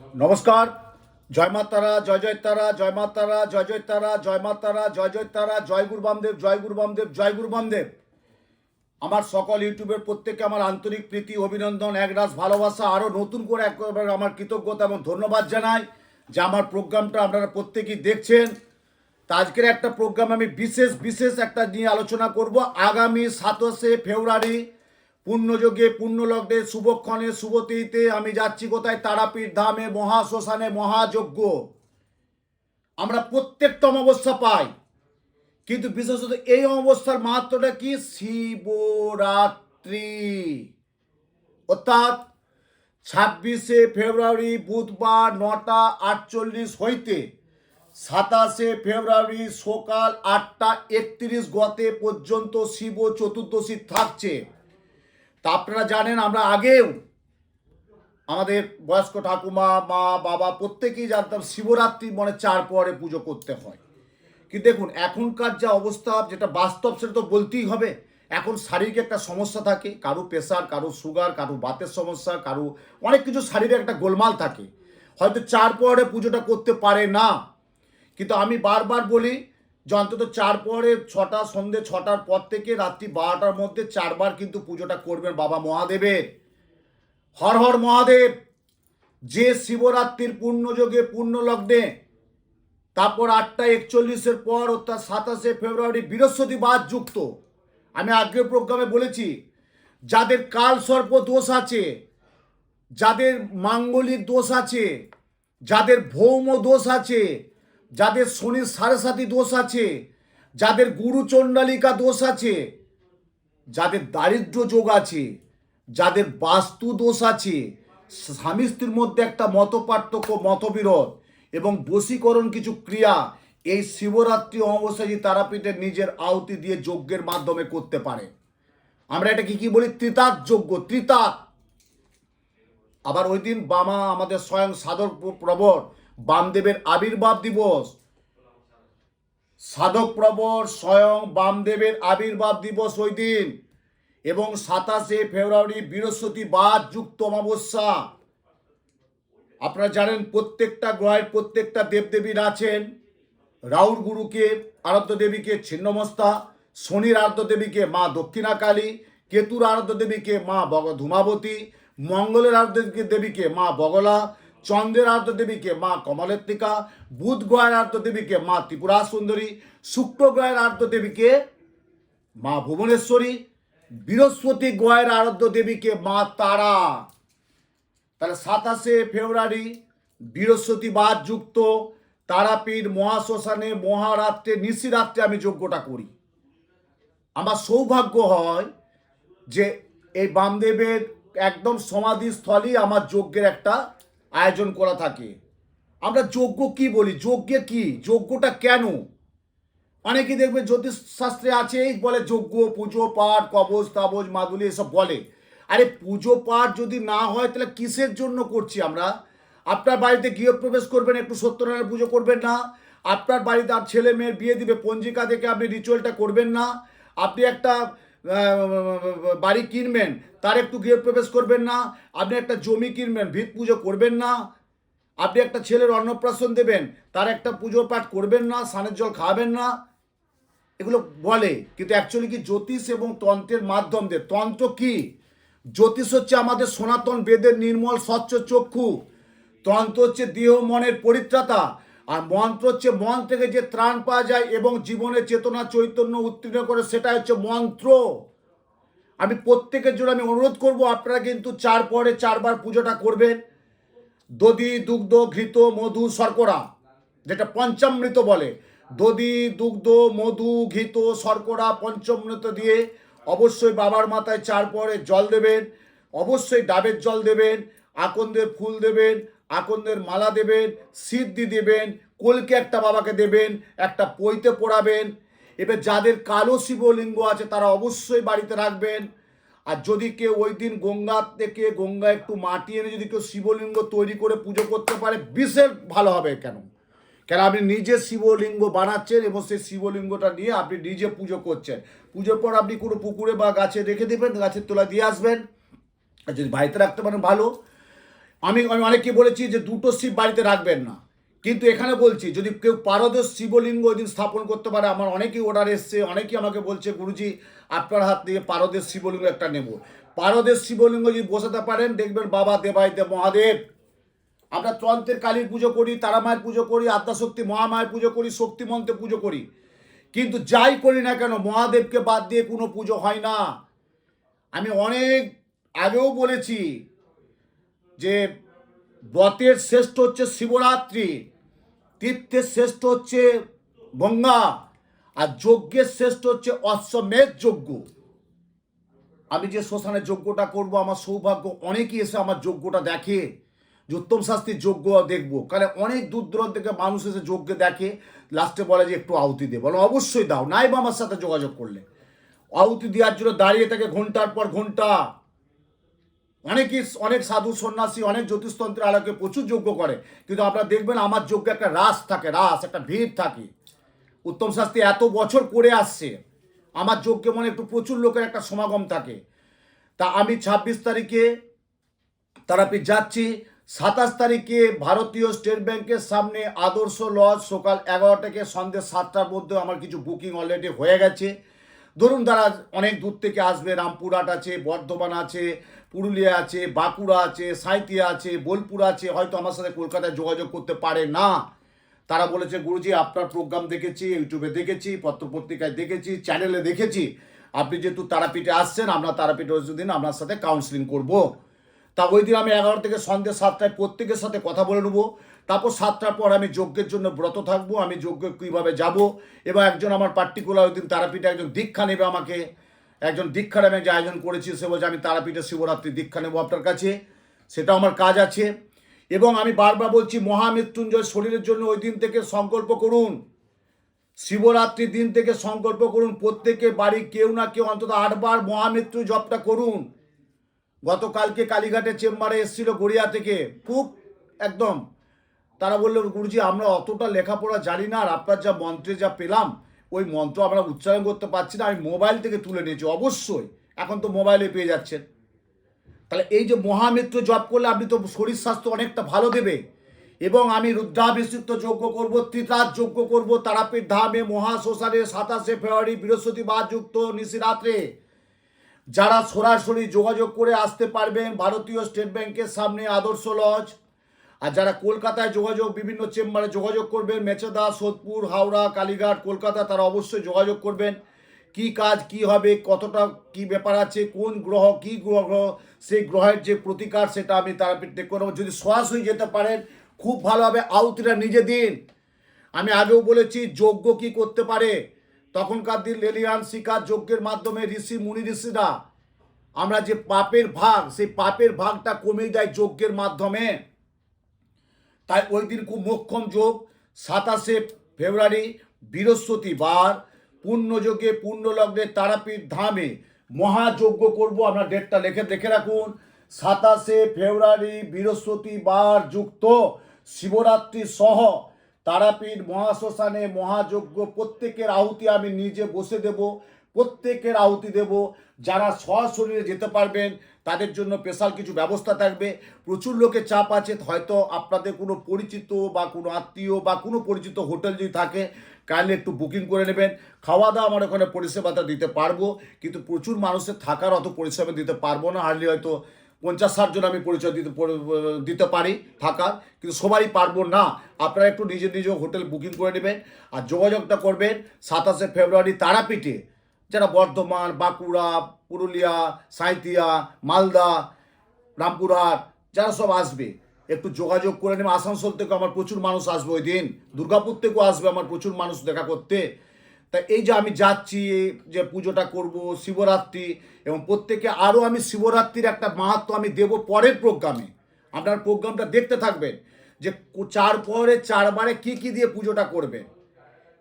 নমস্কার। জয় মা তারা, জয় জয় তারা, জয় মা তারা, জয় জয় তারা, জয় মা তারা, জয় জয় তারা, জয় গুরু বামদেব, জয় গুরু বামদেব, জয় গুরু বামদেব। আমার সকল ইউটিউবের প্রত্যেককে আমার আন্তরিক প্রীতি, অভিনন্দন, একরাশ ভালোবাসা, আরও নতুন করে একবার আমার কৃতজ্ঞতা এবং ধন্যবাদ জানাই যে আমার প্রোগ্রামটা আপনারা প্রত্যেকেই দেখছেন। তা আজকের একটা প্রোগ্রাম আমি বিশেষ একটা নিয়ে আলোচনা করব। আগামী 27শে ফেব্রুয়ারি পুণ্যযোগে পুণ্যলগ্নে শুভক্ষণে শুভতিথিতে আমি যাচ্ছি কোথায়? তারাপীঠ ধামে মহাশ্মশানে মহাযজ্ঞ। আমরা প্রত্যেকটা অমাবস্যা পাই, কিন্তু বিশেষত এই অমাবস্যার মাহাত্ম্যটা কি? শিবরাত্রি। অর্থাৎ 26শে ফেব্রুয়ারি বুধবার 9:48 হইতে 27শে ফেব্রুয়ারি সকাল 8:31 গতে পর্যন্ত শিব চতুর্দশী থাকছে। তা আপনারা জানেন, আমরা আগেও আমাদের বয়স্ক ঠাকুমা, মা, বাবা প্রত্যেকেই জানতাম শিবরাত্রি মানে 4 পরে পুজো করতে হয়। কিন্তু দেখুন এখনকার যা অবস্থা, যেটা বাস্তব সেটা তো বলতেই হবে। এখন শারীরিক একটা সমস্যা থাকে, কারো প্রেশার, কারো সুগার, কারো বাতের সমস্যা, কারো অনেক কিছু শারীরিক একটা গোলমাল থাকে, হয়তো 4 পরে পুজোটা করতে পারে না। কিন্তু আমি বারবার বলি যে অন্তত 4 পরে সন্ধে 6টার পর থেকে রাত্রি 12টার মধ্যে 4বার কিন্তু পুজোটা করবেন বাবা মহাদেবের। হর হর মহাদেব। যে শিবরাত্রির পুণ্যযোগে পুণ্যলগ্নে তারপর 8:41 পর অর্থাৎ 27শে ফেব্রুয়ারি বৃহস্পতিবার যুক্ত। আমি আগের প্রোগ্রামে বলেছি, যাদের কাল সর্প দোষ আছে, যাদের মাঙ্গলিক দোষ আছে, যাদের ভৌম দোষ আছে, যাদের শনির সাড়ে দোষ আছে, যাদের গুরুচণ্ডালিকা দোষ আছে, যাদের দারিদ্র যোগ আছে, যাদের বাস্তু দোষ আছে, স্বামী স্ত্রীর মধ্যে একটা মতপার্থক্য, মতবিরোধ এবং বশীকরণ কিছু ক্রিয়া, এই শিবরাত্রি অমাবস্যায় তারাপীঠের নিজের আহুতি দিয়ে যজ্ঞের মাধ্যমে করতে পারে। আমরা এটাকে কি বলি? ত্রিতাৎ যজ্ঞ, ত্রিতাৎ। আবার ওই দিন বামা আমাদের স্বয়ং সাধক প্রবর বামদেবের আবির্ভাব দিবস। সাধক প্রবর স্বয়ং বামদেবের আবির্ভাব দিবস ওই দিন, এবং 27শে ফেব্রুয়ারি বৃহস্পতিবার যুক্ত অমাবস্যা। আপনারা জানেন প্রত্যেকটা গ্রহের প্রত্যেকটা দেবদেবীর আছেন। রাহুর গুরুকে আরাধ্য দেবীকে ছিন্নমস্তা, শনির আরাধ্য দেবীকে মা দক্ষিণাকালী, কেতুর আরাধ্য দেবীকে মা ধূমাবতী, মঙ্গলের আরাধ্য দেবীকে মা বগলা, চন্দ্রের আরাধ্য দেবীকে মা কমলেত্রিকা, বুধ গ্রহের আরাধ্য দেবীকে মা ত্রিপুরা সুন্দরী, শুক্র গ্রহের আরাধ্য দেবীকে মা ভুবনেশ্বরী, বৃহস্পতি গ্রহের আরাধ্য দেবীকে মা তারা। তাহলে 27শে ফেব্রুয়ারি বৃহস্পতিবার যুক্ত তারাপীঠ মহাশ্মশানে মহারাত্রে নিশিরাত্রে আমি যজ্ঞটা করি। আমার সৌভাগ্য হয় যে এই বামদেবের একদম সমাধিস্থলেই আমার যজ্ঞের একটা আয়োজন করা থাকে। আমরা যজ্ঞ কি বলি? যজ্ঞে কি? যজ্ঞটা কেন? অনেকেই দেখবে জ্যোতিষ শাস্ত্রে আছে, বলে যজ্ঞ, পুজো পাঠ, কবচ তাবজ মাদুলি এসব বলে। আরে পুজো পাঠ যদি না হয় তাহলে কিসের জন্য করছি আমরা? আপনার বাড়িতে গৃহপ্রবেশ করবেন, একটু সত্যনারায়ণ পুজো করবেন না? আপনার বাড়িতে আর ছেলে মেয়ের বিয়ে দিবে, পঞ্জিকা থেকে আপনি রিচুয়ালটা করবেন না? আপনি একটা বাড়ি কিনবেন, তার একটু গৃহপ্রবেশ করবেন না? আপনি একটা জমি কিনবেন, ভিত পুজো করবেন না? আপনি একটা ছেলের অন্নপ্রাশন দেবেন, তার একটা পুজো পাঠ করবেন না? স্নানের জল খাওয়াবেন না? এগুলো বলে, কিন্তু অ্যাকচুয়ালি কি জ্যোতিষ এবং তন্ত্রের মাধ্যম দিয়ে। তন্ত্র কি? জ্যোতিষ হচ্ছে আমাদের সনাতন বেদের নির্মল স্বচ্ছ চক্ষু, তন্ত্র হচ্ছে দেহ মনের পরিত্রাতা, আর মন্ত্র হচ্ছে মন থেকে যে ত্রাণ পাওয়া যায় এবং জীবনের চেতনা চৈতন্য উত্তীর্ণ করে, সেটা হচ্ছে মন্ত্র। আমি প্রত্যেকের জন্য আমি অনুরোধ করব, আপনারা কিন্তু 4 পরে 4বার পুজোটা করবেন। দধি দুগ্ধ ঘৃত মধু শর্করা, যেটা পঞ্চামৃত বলে, দধি দুগ্ধ মধু ঘৃত শর্করা পঞ্চামৃত দিয়ে অবশ্যই বাবার মাথায় 4 পরে জল দেবেন। অবশ্যই ডাবের জল দেবেন, আকন্দের ফুল দেবেন, আকন্দের মালা দেবেন, সিদ্ধি দেবেন, কলকে একটা বাবাকে দেবেন, একটা পইতে পড়াবেন। এবার যাদের কালো শিবলিঙ্গ আছে তারা অবশ্যই বাড়িতে রাখবেন। আর যদি কেউ ওই দিন গঙ্গা থেকে গঙ্গা একটু মাটি এনে যদি কেউ শিবলিঙ্গ তৈরি করে পুজো করতে পারে, বিশেষ ভালো হবে। কেন? আপনি নিজে শিবলিঙ্গ বানাচ্ছেন এবং সেই শিবলিঙ্গটা নিয়ে আপনি নিজে পুজো করছেন। পুজোর পর আপনি কোনো পুকুরে বা গাছে রেখে দেবেন, গাছের তলায় দিয়ে আসবেন। আর যদি বাড়িতে রাখতে পারেন ভালো। আমি আমি অনেককে বলেছি যে দুটো শিব বাড়িতে রাখবেন না, কিন্তু এখানে বলছি যদি কেউ পারদের শিবলিঙ্গ ওই দিন স্থাপন করতে পারে, আমার অনেকেই অর্ডার এসছে, অনেকেই আমাকে বলছে গুরুজি আপনার হাত দিয়ে পারদের শিবলিঙ্গ একটা নেব। পারদের শিবলিঙ্গ যদি বসাতে পারেন দেখবেন বাবা দেবাইদেব মহাদেব। আমরা তন্ত্রের কালীর পুজো করি, তারা মায়ের পুজো করি, আদ্যাশক্তি মহামায়ের পুজো করি, শক্তি মন্ত্রে পুজো করি, কিন্তু যাই করি না কেন মহাদেবকে বাদ দিয়ে কোনো পুজো হয় না। আমি অনেক আগেও বলেছি যে ব্রতের শ্রেষ্ঠ হচ্ছে শিবরাত্রি, তীর্থের শ্রেষ্ঠ হচ্ছে গঙ্গা, আর যজ্ঞের শ্রেষ্ঠ হচ্ছে অশ্বমেধ যজ্ঞ। আমি যে শ্মশানে যজ্ঞটা করব আমার সৌভাগ্য, অনেকেই এসে আমার যজ্ঞটা দেখে যে উত্তম শাস্ত্রীর যজ্ঞ দেখবো, কারণ অনেক দূর দূরান্ত থেকে মানুষ এসে যজ্ঞ দেখে, লাস্টে বলে যে একটু আহুতি দে, বলো অবশ্যই দাও, নাই বা আমার সাথে যোগাযোগ করলে আহুতি দেওয়ার জন্য দাঁড়িয়ে থাকে ঘন্টার পর ঘন্টা। অনেক সাধু সন্ন্যাসী অনেক জ্যোতিষতন্ত্রের আলোকে প্রচুর যজ্ঞ করে, কিন্তু আপনারা দেখবেন আমার যজ্ঞে একটা রাস থাকে, একটা ভিড় থাকে। উত্তম শাস্ত্রী এত বছর করে আসছে, আমার যজ্ঞে মনে একটু প্রচুর লোকের একটা সমাগম থাকে। তা আমি 26 তারিখে তারাপীঠ যাচ্ছি, 27 তারিখে ভারতীয় স্টেট ব্যাংকের সামনে আদর্শ লজ সকাল 11 থেকে সন্ধ্যে 7টার মধ্যে আমার কিছু বুকিং অলরেডি হয়ে গেছে। ধরুন তারা অনেক দূর থেকে আসবে, রামপুরহাট আছে, বর্ধমান আছে, পুরুলিয়া আছে, বাঁকুড়া আছে, সাঁইথিয়া আছে, বোলপুর আছে, হয়তো আমার সাথে কলকাতায় যোগাযোগ করতে পারে না। তারা বলেছে গুরুজি আপনার প্রোগ্রাম দেখেছি, ইউটিউবে দেখেছি, পত্রপত্রিকায় দেখেছি, চ্যানেলে দেখেছি, আপনি যেহেতু তারাপীঠে আসছেন, আমরা তারাপীঠে ওই দিন আপনার সাথে কাউন্সিলিং করব। তা ওই দিন আমি 11 থেকে সন্ধ্যে 7টায় প্রত্যেকের সাথে কথা বলে নেবো। তারপর 7টার পর আমি যজ্ঞের জন্য ব্রত থাকবো, আমি যজ্ঞে কীভাবে যাব, এবং একজন আমার পার্টিকুলার ওই দিন তারাপীঠে একজন দীক্ষা নেবে আমাকে, একজন দীক্ষার আমি যে আয়োজন করেছি, সে বলছে আমি তারাপীঠে শিবরাত্রি দীক্ষা নেবো আপনার কাছে, সেটাও আমার কাজ আছে। এবং আমি বারবার বলছি মহামৃত্যুঞ্জয় শরীরের জন্য ওই দিন থেকে সংকল্প করুন, শিবরাত্রির দিন থেকে সংকল্প করুন, প্রত্যেকে বাড়ি কেউ না কেউ অন্তত 8 বার মহামৃত্যু জপটা করুন। গতকালকে কালীঘাটের চেম্বারে এসেছিল গড়িয়া থেকে, খুব একদম তারা বললো গুরুজি আমরা অতটা লেখাপড়া জানি না, আর আপনার যা মন্ত্রে যা পেলাম ওই মন্ত্র আমরা উচ্চারণ করতে পারছি না, আমি মোবাইল থেকে তুলে নিয়েছি। অবশ্যই এখন তো মোবাইলে পেয়ে যাচ্ছেন। তাহলে এই যে মহামৃত্যু জপ করলে আপনি তো শরীর স্বাস্থ্য অনেকটা ভালো দেবে। এবং আমি রুদ্রাভিষিক্ত যজ্ঞ করব, ত্রিতাস যজ্ঞ করব তারাপীঠ ধামে মহাশ্মশানে 27শে ফেব্রুয়ারি বৃহস্পতিবার যুক্ত নিশিরাত্রে। যারা সরাসরি যোগাযোগ করে আসতে পারবেন ভারতীয় স্টেট ব্যাংকের সামনে আদর্শ লজ, আর যারা কলকাতায় যোগাযোগ বিভিন্ন চেম্বারে যোগাযোগ করবেন, মেচেদা, সোদপুর, হাওড়া, কালীঘাট, কলকাতা, তারা অবশ্যই যোগাযোগ করবেন। কি কাজ কি হবে, কতটা কি ব্যাপার আছে, কোন গ্রহ কি গ্রহ, সেই গ্রহের যে প্রতিকার সেটা আমি তারাপীঠ থেকে করবো। যদি সরাসরি যেতে পারেন খুব ভালো হবে, আহুতিটা নিজে দিন। আমি আগেও বলেছি যজ্ঞ কি করতে পারে, তখনকার দিন লেলিয়ান শিকার যজ্ঞের মাধ্যমে ঋষি মুনি ঋষিরা আমরা যে পাপের ভাগ, সেই পাপের ভাগটা কমিয়ে দেয় যজ্ঞের মাধ্যমে। তাই ওই দিন খুব মোক্ষম যোগ, 27শে ফেব্রুয়ারি বৃহস্পতিবার পূর্ণযোগে পূর্ণলগ্নে তারাপীঠ ধামে মহাযজ্ঞ করব। আপনার ডেটটা দেখে রাখুন, 27শে ফেব্রুয়ারি বৃহস্পতিবার যুক্ত শিবরাত্রি সহ তারাপীঠ মহাশ্মশানে মহাযজ্ঞ। প্রত্যেকের আহুতি আমি নিজে বসে দেব, প্রত্যেকের আহুতি দেব। যারা সশরীরে যেতে পারবেন তাদের জন্য স্পেশাল কিছু ব্যবস্থা থাকবে। প্রচুর লোকের চাপ আছে, হয়তো আপনাদের কোনো পরিচিত বা কোনো আত্মীয় বা কোনো পরিচিত হোটেল যদি থাকে কাইন্ডলি একটু বুকিং করে নেবেন। খাওয়া দাওয়া আমার ওখানে পরিষেবাটা দিতে পারবো, কিন্তু প্রচুর মানুষের থাকার অত পরিষেবা দিতে পারবো না। হার্ডলি হয়তো 50-60 জন আমি পরিচয় দিতে পারি থাকার, কিন্তু সবারই পারবো না। আপনারা একটু নিজে হোটেল বুকিং করে নেবেন আর যোগাযোগটা করবেন 27শে ফেব্রুয়ারি তারাপীঠে। যারা বর্ধমান, বাঁকুড়া, পুরুলিয়া, সাঁইথিয়া, মালদা, রামপুরহাট, যারা সব আসবে একটু যোগাযোগ করে নেবে। আসানসোল থেকে আমার প্রচুর মানুষ আসবে ওই দিন, দুর্গাপুর থেকেও আসবে আমার প্রচুর মানুষ দেখা করতে। তাই এই যে আমি যাচ্ছি যে পুজোটা করব শিবরাত্রি, এবং প্রত্যেকে আরও আমি শিবরাত্রির একটা মাহাত্ম আমি দেব পরের প্রোগ্রামে। আপনার প্রোগ্রামটা দেখতে থাকবেন যে 4 পরে 4 বারে কী কী দিয়ে পুজোটা করবেন।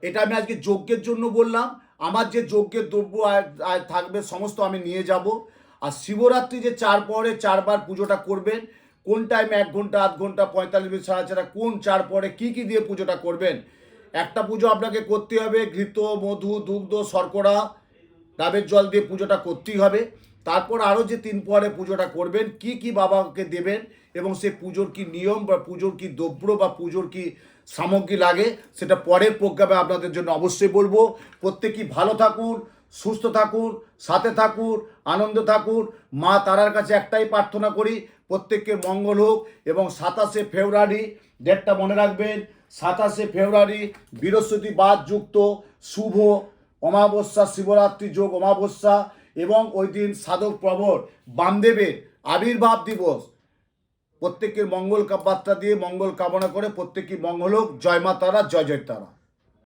এটা আমি আজকে যজ্ঞের জন্য বললাম, আমার যে যজ্ঞের দ্রব্য থাকবে সমস্ত আমি নিয়ে যাব। আর শিবরাত্রি যে 4 পরে 4 বার পুজোটা করবেন, কোন টাইমে 1 ঘন্টা, আধ ঘন্টা, 45 মিনিট ছাড়া কোন 4 পরে কী কী দিয়ে পুজোটা করবেন। একটা পুজো আপনাকে করতে হবে ঘৃত, মধু, দুগ্ধ, শর্করা, ডাবের জল দিয়ে পুজোটা করতেই হবে। তারপর আরও যে 3 পরে পুজোটা করবেন, কি বাবাকে দেবেন এবং সে পুজোর কি নিয়ম বা পুজোর কি দ্রব্য বা পুজোর কি সামগ্রী লাগে সেটা পরের প্রোগ্রামে আপনাদের জন্য অবশ্যই বলবো। প্রত্যেকেই ভালো থাকুন, সুস্থ থাকুন, সাথে থাকুন, আনন্দ থাকুন। মা তারার কাছে একটাই প্রার্থনা করি, প্রত্যেকের মঙ্গল হোক। এবং 27শে ফেব্রুয়ারি ডেটটা মনে রাখবেন, 27শে ফেব্রুয়ারি বৃহস্পতিবার যুক্ত শুভ অমাবস্যা, শিবরাত্রি যোগ অমাবস্যা, এবং ওই দিন সাধক প্রবর বামদেবের আবির্ভাব দিবস। প্রত্যেকের মঙ্গল বার্তা দিয়ে মঙ্গল কামনা করে প্রত্যেকেই মঙ্গল হোক। জয় মা তারা, জয় জয় তারা।